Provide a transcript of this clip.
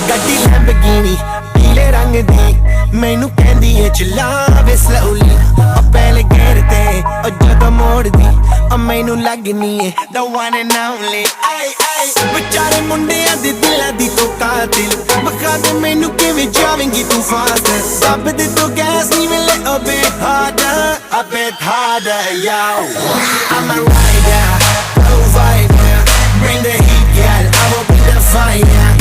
ਗੱਡੀ ਲੈਂਬਰਗਿਨੀ ਪੀਲੇ ਰੰਗ ਦੀ ਮੈਨੂੰ ਕਹਿੰਦੀ ਏ ਚਲਾਵੇ slowly ਪਹਿਲੇ ਗੇਰ ਤੇ ਜਦੋਂ ਮੋੜਦੀ ਮੈਨੂੰ ਲੱਗਨੀ ਏ the one and only ay ay ਵਿਚਾਰੇ ਮੁੰਡਿਆਂ ਦੇ ਦਿਲਾਂ ਦੀ ਤੂੰ ਕਾਤਿਲ ਬਖਾ ਦੇ ਮੈਨੂੰ ਕਿਵੇਂ ਜਾਵੇਂਗੀ ਤੂੰ ਫਾਸਟ ਦੱਬ ਦੇ ਤੂੰ ਗੈਸ ਨਹੀਂ ਮਿਲੇ a bit harder yo I'm a rider, low vibe, bring the heat, girl I will be the fire